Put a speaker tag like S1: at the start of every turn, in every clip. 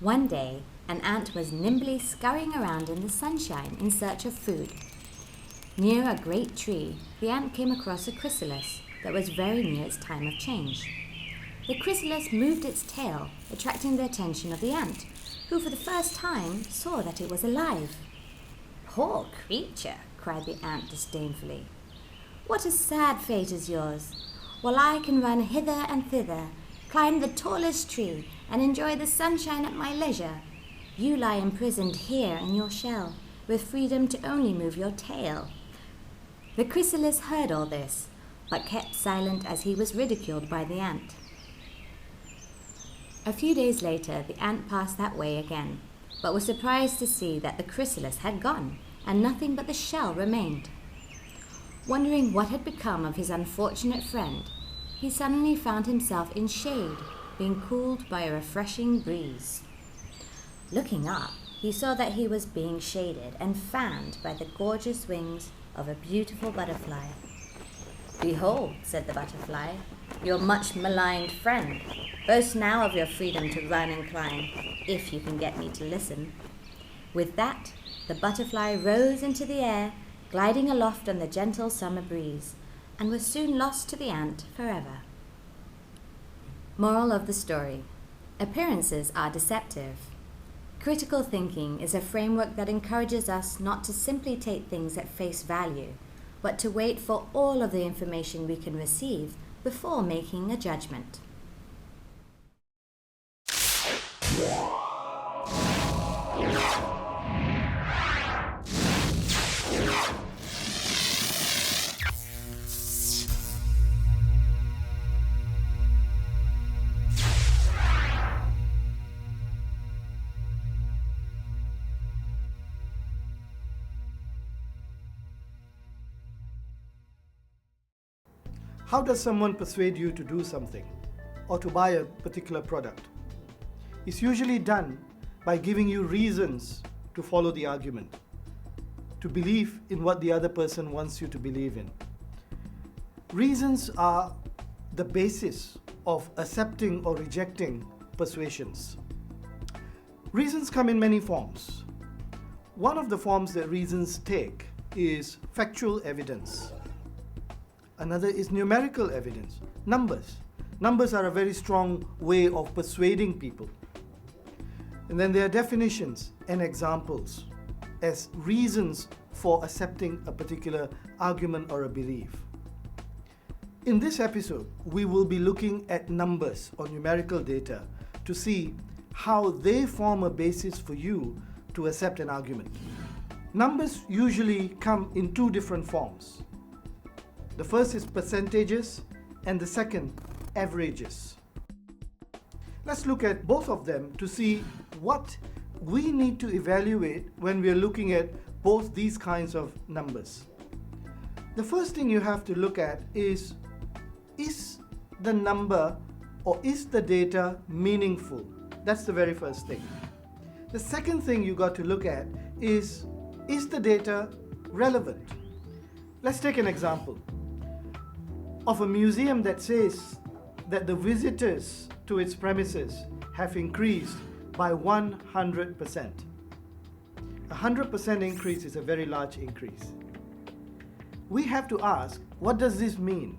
S1: One day, an ant was nimbly scurrying around in the sunshine in search of food. Near a great tree, the ant came across a chrysalis that was very near its time of change. The chrysalis moved its tail, attracting the attention of the ant, who for the first time saw that it was alive. "Poor creature," cried the ant disdainfully. "What a sad fate is yours! While I can run hither and thither, climb the tallest tree, and enjoy the sunshine at my leisure, you lie imprisoned here in your shell, with freedom to only move your tail." The chrysalis heard all this, but kept silent as he was ridiculed by the ant. A few days later, the ant passed that way again, but was surprised to see that the chrysalis had gone, and nothing but the shell remained. Wondering what had become of his unfortunate friend, he suddenly found himself in shade, being cooled by a refreshing breeze. Looking up, he saw that he was being shaded and fanned by the gorgeous wings of a beautiful butterfly. "Behold," said the butterfly, "your much maligned friend. Boast now of your freedom to run and climb, if you can get me to listen." With that, the butterfly rose into the air, gliding aloft on the gentle summer breeze, and was soon lost to the ant forever. Moral of the story: appearances are deceptive. Critical thinking is a framework that encourages us not to simply take things at face value, but to wait for all of the information we can receive before making a judgment.
S2: How does someone persuade you to do something or to buy a particular product? It's usually done by giving you reasons to follow the argument, to believe in what the other person wants you to believe in. Reasons are the basis of accepting or rejecting persuasions. Reasons come in many forms. One of the forms that reasons take is factual evidence. Another is numerical evidence, numbers. Numbers are a very strong way of persuading people. And then there are definitions and examples as reasons for accepting a particular argument or a belief. In this episode, we will be looking at numbers or numerical data to see how they form a basis for you to accept an argument. Numbers usually come in two different forms. The first is percentages, and the second, averages. Let's look at both of them to see what we need to evaluate when we are looking at both these kinds of numbers. The first thing you have to look at is the number or is the data meaningful? That's the very first thing. The second thing you got to look at is the data relevant? Let's take an example of a museum that says that the visitors to its premises have increased by 100%. 100% increase is a very large increase. We have to ask, what does this mean?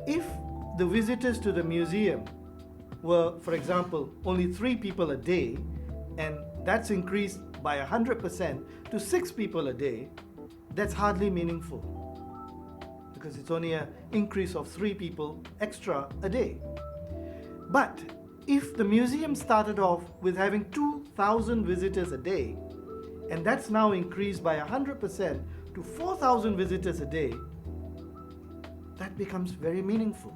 S2: If the visitors to the museum were, for example, only 3 people a day, and that's increased by 100% to 6 people a day, that's hardly meaningful, because it's only an increase of 3 people extra a day. But if the museum started off with having 2,000 visitors a day, and that's now increased by 100% to 4,000 visitors a day, that becomes very meaningful.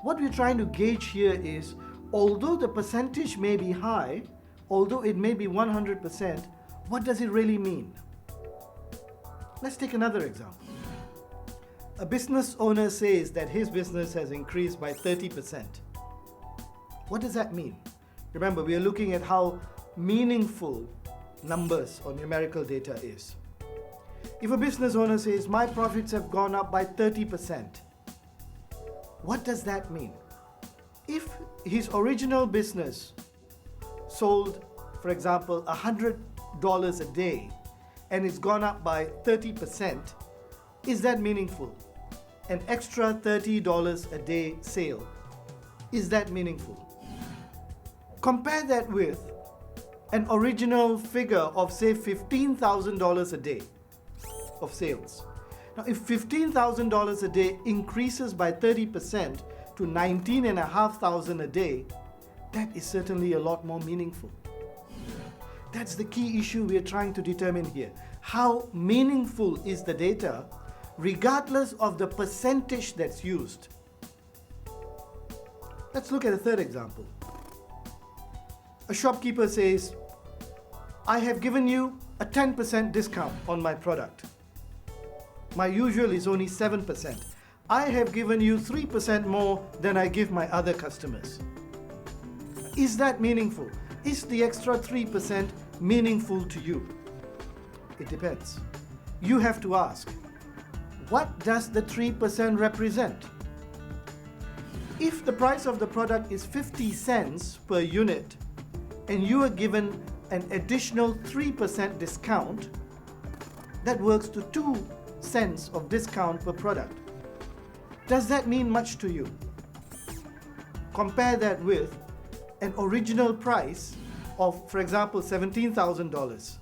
S2: What we're trying to gauge here is, although the percentage may be high, although it may be 100%, what does it really mean? Let's take another example. A business owner says that his business has increased by 30%. What does that mean? Remember, we are looking at how meaningful numbers or numerical data is. If a business owner says, my profits have gone up by 30%, what does that mean? If his original business sold, for example, $100 a day and it's gone up by 30%, is that meaningful? An extra $30 a day sale, is that meaningful? Compare that with an original figure of say $15,000 a day of sales. Now if $15,000 a day increases by 30% to $19,500 a day, that is certainly a lot more meaningful. That's the key issue we are trying to determine here. How meaningful is the data regardless of the percentage that's used? Let's look at a third example. A shopkeeper says, I have given you a 10% discount on my product. My usual is only 7%. I have given you 3% more than I give my other customers. Is that meaningful? Is the extra 3% meaningful to you? It depends. You have to ask, what does the 3% represent? If the price of the product is 50 cents per unit and you are given an additional 3% discount, that works to 2 cents of discount per product. Does that mean much to you? Compare that with an original price of, for example, $17,000.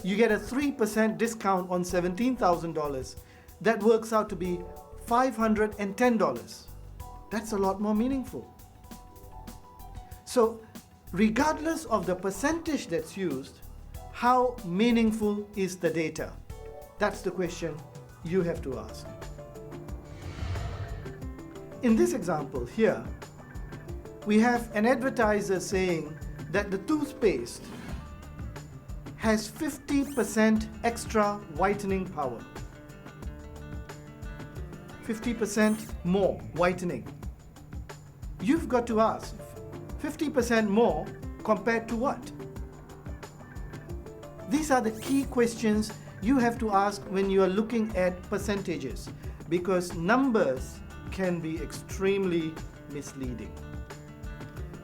S2: You get a 3% discount on $17,000. That works out to be $510. That's a lot more meaningful. So, regardless of the percentage that's used, how meaningful is the data? That's the question you have to ask. In this example here, we have an advertiser saying that the toothpaste has 50% extra whitening power. 50% more whitening. You've got to ask, 50% more compared to what? These are the key questions you have to ask when you are looking at percentages, because numbers can be extremely misleading.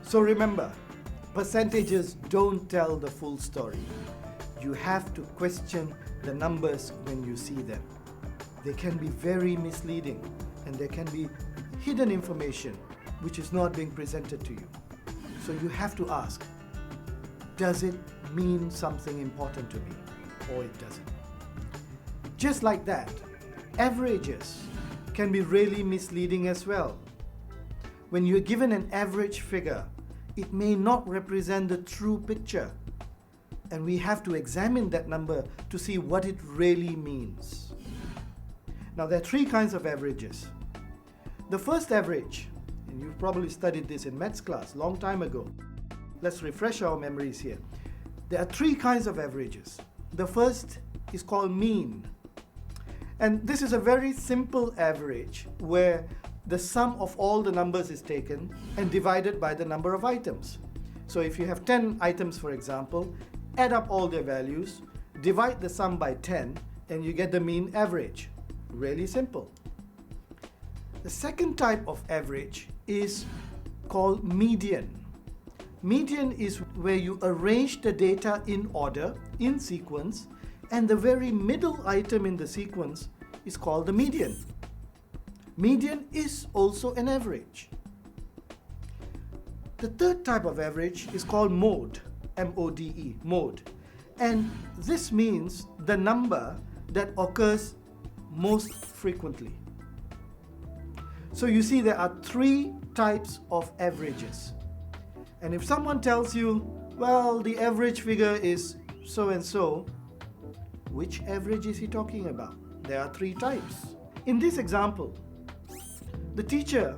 S2: So remember, percentages don't tell the full story. You have to question the numbers when you see them. They can be very misleading and there can be hidden information which is not being presented to you. So you have to ask, does it mean something important to me or it doesn't? Just like that, averages can be really misleading as well. When you're given an average figure, it may not represent the true picture, and we have to examine that number to see what it really means. Now, there are three kinds of averages. The first average, and you've probably studied this in maths class long time ago. Let's refresh our memories here. There are three kinds of averages. The first is called mean. And this is a very simple average where the sum of all the numbers is taken and divided by the number of items. So if you have 10 items, for example, add up all their values, divide the sum by 10, and you get the mean average. Really simple. The second type of average is called median. Median is where you arrange the data in order, in sequence, and the very middle item in the sequence is called the median. Median is also an average. The third type of average is called mode, M-O-D-E, mode. And this means the number that occurs most frequently. So you see there are three types of averages. And if someone tells you, well, the average figure is so and so, which average is he talking about? There are three types. In this example, the teacher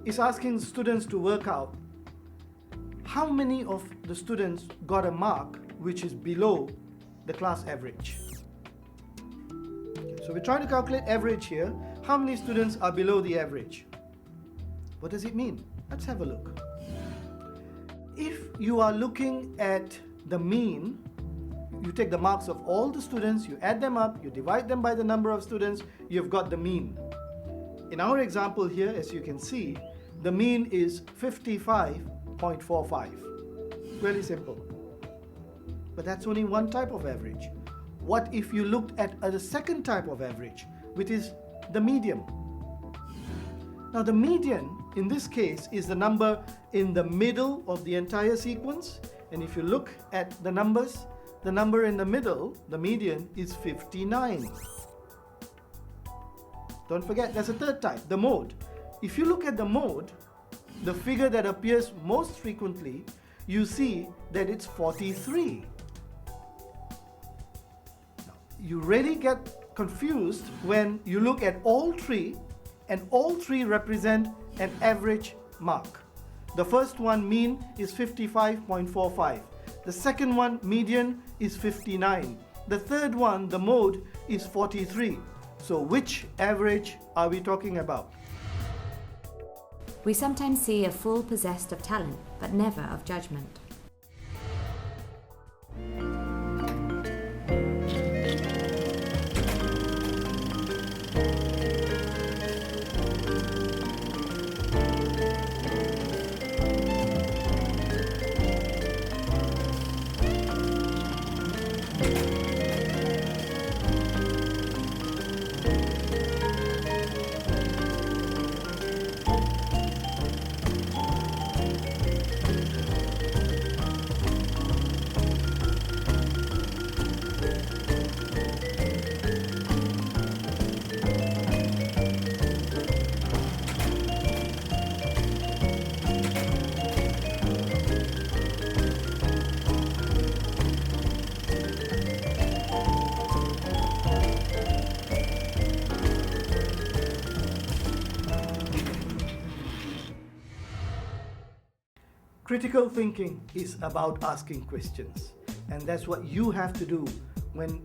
S2: is asking students to work out how many of the students got a mark which is below the class average. So we're trying to calculate average here. How many students are below the average? What does it mean? Let's have a look. If you are looking at the mean, you take the marks of all the students, you add them up, you divide them by the number of students, you've got the mean. In our example here, as you can see, the mean is 55.45. Really simple. But that's only one type of average. What if you looked at a second type of average, which is the median? Now the median in this case is the number in the middle of the entire sequence, and if you look at the numbers, the number in the middle, the median, is 59. Don't forget, there's a third type, the mode. If you look at the mode, the figure that appears most frequently, you see that it's 43. Now, you really get confused when you look at all three, and all three represent an average mark. The first one, mean, is 55.45. The second one, median, is 59. The third one, the mode, is 43. So which average are we talking about?
S1: We sometimes see a fool possessed of talent, but never of judgment.
S2: Critical thinking is about asking questions, and that's what you have to do when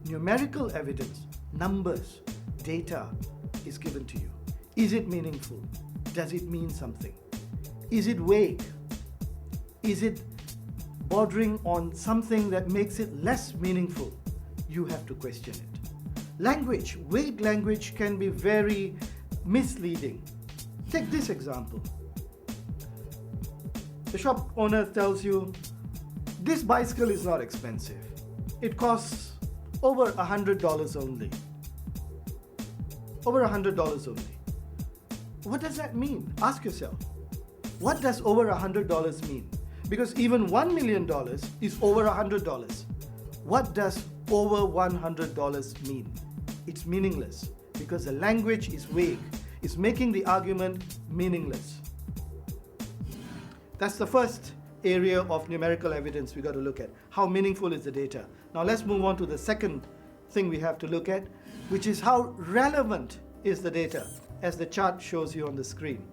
S2: numerical evidence, numbers, data is given to you. Is it meaningful? Does it mean something? Is it vague? Is it bordering on something that makes it less meaningful? You have to question it. Language, vague language can be very misleading. Take this example. The shop owner tells you, this bicycle is not expensive. It costs over $100 only. Over $100 only. What does that mean? Ask yourself, what does over $100 mean? Because even $1 million is over $100. What does over $100 mean? It's meaningless because the language is vague. It's making the argument meaningless. That's the first area of numerical evidence we got to look at. How meaningful is the data? Now let's move on to the second thing we have to look at, which is how relevant is the data, as the chart shows you on the screen.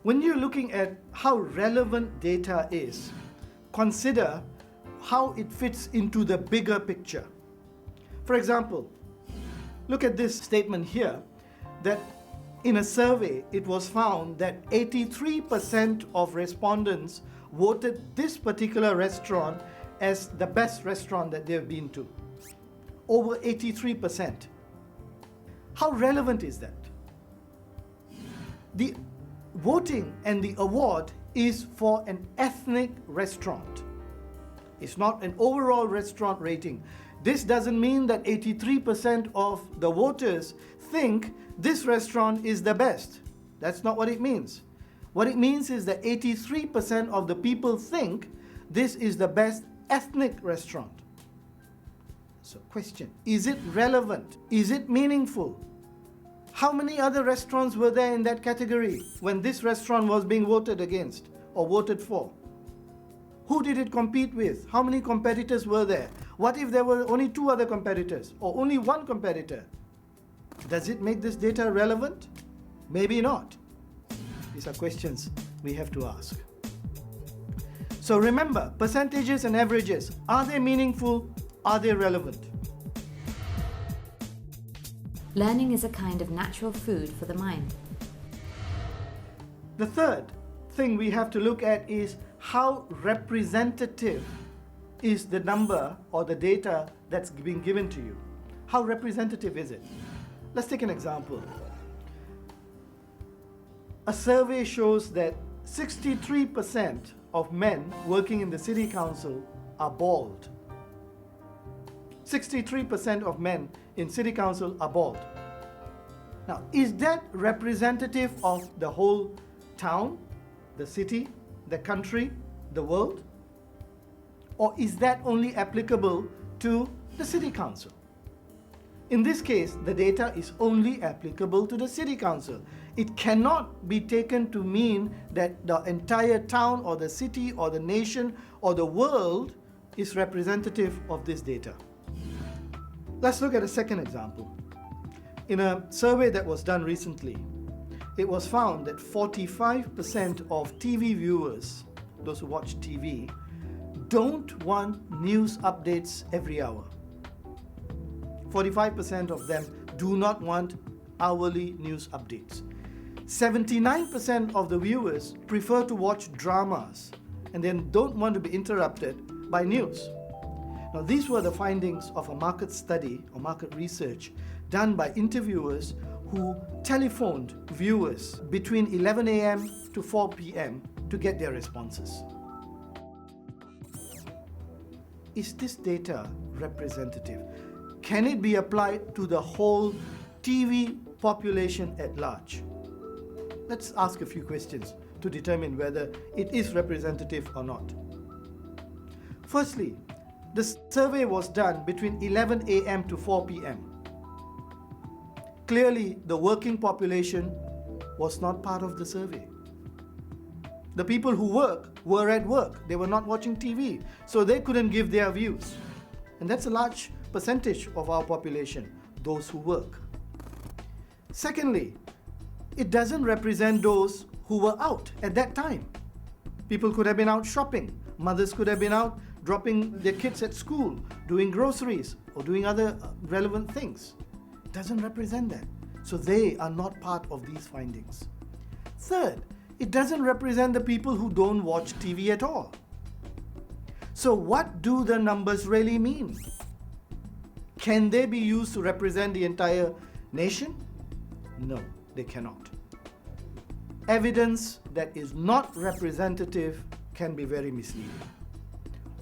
S2: When you're looking at how relevant data is, consider how it fits into the bigger picture. For example, look at this statement here, that in a survey, it was found that 83% of respondents voted this particular restaurant as the best restaurant that they've been to. Over 83%. How relevant is that? The voting and the award is for an ethnic restaurant. It's not an overall restaurant rating. This doesn't mean that 83% of the voters think this restaurant is the best. That's not what it means. What it means is that 83% of the people think this is the best ethnic restaurant. So question, is it relevant? Is it meaningful? How many other restaurants were there in that category when this restaurant was being voted against or voted for? Who did it compete with? How many competitors were there? What if there were only 2 other competitors or only 1 competitor? Does it make this data relevant? Maybe not. These are questions we have to ask. So remember, percentages and averages, are they meaningful? Are they relevant?
S1: Learning is a kind of natural food for the mind.
S2: The third thing we have to look at is how representative is the number or the data that's being given to you. How representative is it? Let's take an example. A survey shows that 63% of men working in the city council are bald. 63% of men in city council are bald. Now, is that representative of the whole town, the city, the country, the world? Or is that only applicable to the city council? In this case, the data is only applicable to the city council. It cannot be taken to mean that the entire town or the city or the nation or the world is representative of this data. Let's look at a second example. In a survey that was done recently, it was found that 45% of TV viewers, those who watch TV, don't want news updates every hour. 45% of them do not want hourly news updates. 79% of the viewers prefer to watch dramas and then don't want to be interrupted by news. Now, these were the findings of a market study or market research done by interviewers who telephoned viewers between 11 a.m. to 4 p.m. to get their responses. Is this data representative? Can it be applied to the whole TV population at large? Let's ask a few questions to determine whether it is representative or not. Firstly, the survey was done between 11 a.m. to 4 p.m. Clearly, the working population was not part of the survey. The people who work were at work. They were not watching TV, so they couldn't give their views. And that's a large percentage of our population, those who work. Secondly, it doesn't represent those who were out at that time. People could have been out shopping. Mothers could have been out dropping their kids at school, doing groceries, or doing other relevant things. It doesn't represent that. So they are not part of these findings. Third, it doesn't represent the people who don't watch TV at all. So what do the numbers really mean? Can they be used to represent the entire nation? No, they cannot. Evidence that is not representative can be very misleading.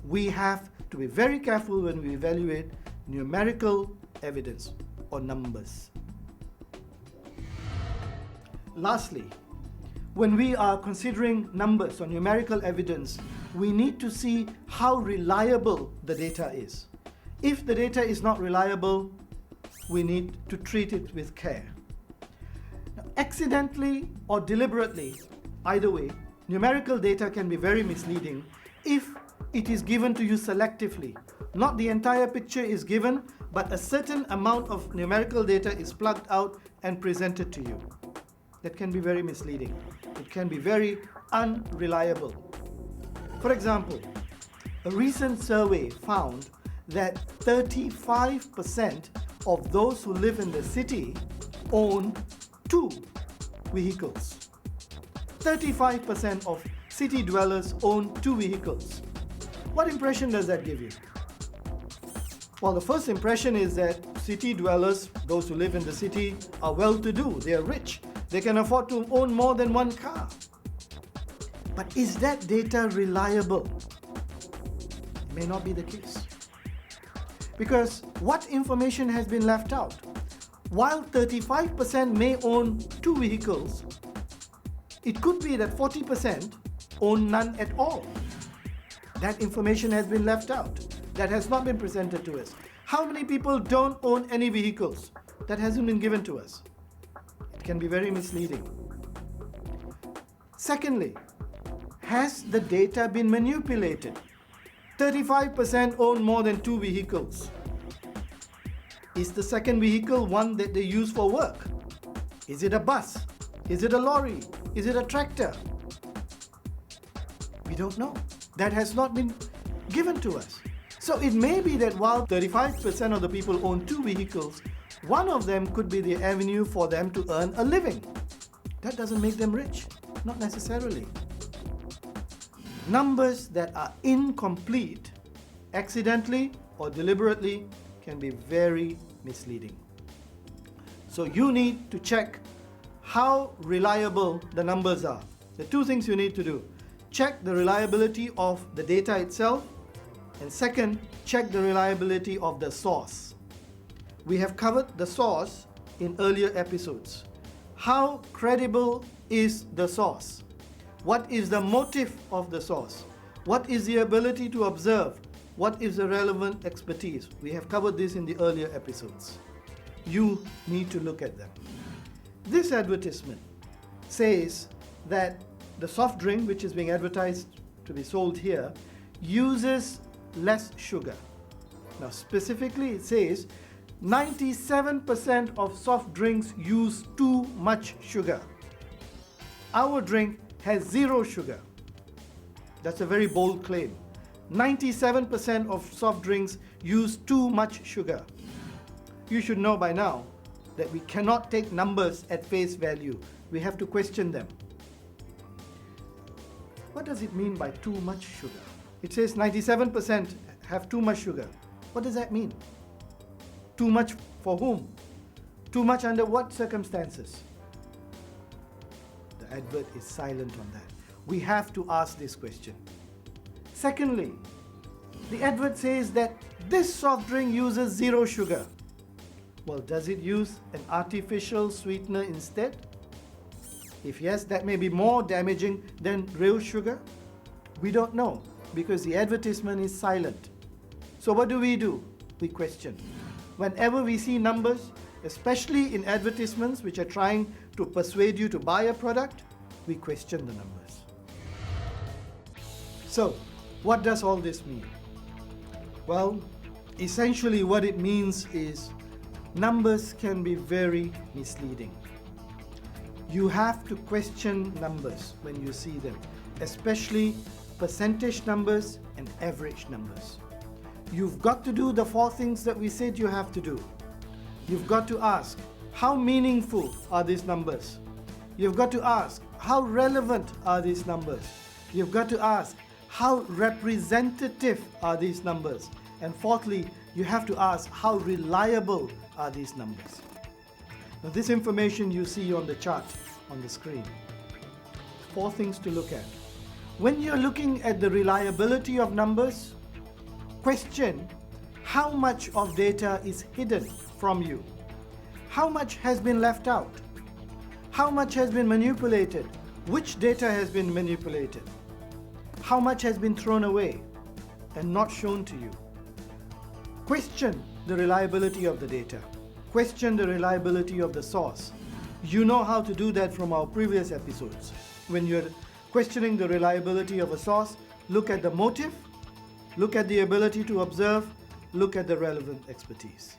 S2: We have to be very careful when we evaluate numerical evidence or numbers. Lastly, when we are considering numbers or numerical evidence, we need to see how reliable the data is. If the data is not reliable, we need to treat it with care. Now, accidentally or deliberately, either way, numerical data can be very misleading if it is given to you selectively. Not the entire picture is given, but a certain amount of numerical data is plucked out and presented to you. That can be very misleading. It can be very unreliable. For example, a recent survey found that 35% of those who live in the city own 2 vehicles. 35% of city dwellers own 2 vehicles. What impression does that give you? Well, the first impression is that city dwellers, those who live in the city, are well-to-do, they are rich. They can afford to own more than 1 car. But is that data reliable? It may not be the case. Because what information has been left out? While 35% may own 2 vehicles, it could be that 40% own none at all. That information has been left out. That has not been presented to us. How many people don't own any vehicles? That hasn't been given to us. It can be very misleading. Secondly, has the data been manipulated? 35% own more than 2 vehicles. Is the second vehicle one that they use for work? Is it a bus? Is it a lorry? Is it a tractor? We don't know. That has not been given to us. So it may be that while 35% of the people own 2 vehicles, one of them could be the avenue for them to earn a living. That doesn't make them rich, not necessarily. Numbers that are incomplete, accidentally or deliberately, can be very misleading. So you need to check how reliable the numbers are. The 2 things you need to do. check the reliability of the data itself. And second, check the reliability of the source. We have covered the source in earlier episodes. How credible is the source? What is the motive of the source? What is the ability to observe? What is the relevant expertise? We have covered this in the earlier episodes. You need to look at them. This advertisement says that the soft drink which is being advertised to be sold here uses less sugar. Now specifically it says 97% of soft drinks use too much sugar. Our drink has 0 sugar. That's a very bold claim. 97% of soft drinks use too much sugar. You should know by now that we cannot take numbers at face value. We have to question them. What does it mean by too much sugar? It says 97% have too much sugar. What does that mean? Too much for whom? Too much under what circumstances? The advert is silent on that. We have to ask this question. Secondly, the advert says that this soft drink uses 0 sugar. Well, does it use an artificial sweetener instead? If yes, that may be more damaging than real sugar. We don't know because the advertisement is silent. So what do? We question. Whenever we see numbers, especially in advertisements which are trying to persuade you to buy a product, we question the numbers. So, what does all this mean? Well, essentially what it means is numbers can be very misleading. You have to question numbers when you see them, especially percentage numbers and average numbers. You've got to do the 4 things that we said you have to do. You've got to ask, how meaningful are these numbers? You've got to ask, how relevant are these numbers? You've got to ask, how representative are these numbers? And fourthly, you have to ask, how reliable are these numbers? Now, this information you see on the chart on the screen. 4 things to look at. When you're looking at the reliability of numbers, question how much of data is hidden from you. How much has been left out? How much has been manipulated? Which data has been manipulated? How much has been thrown away and not shown to you? Question the reliability of the data. Question the reliability of the source. You know how to do that from our previous episodes. When you're questioning the reliability of a source, look at the motive, look at the ability to observe, look at the relevant expertise.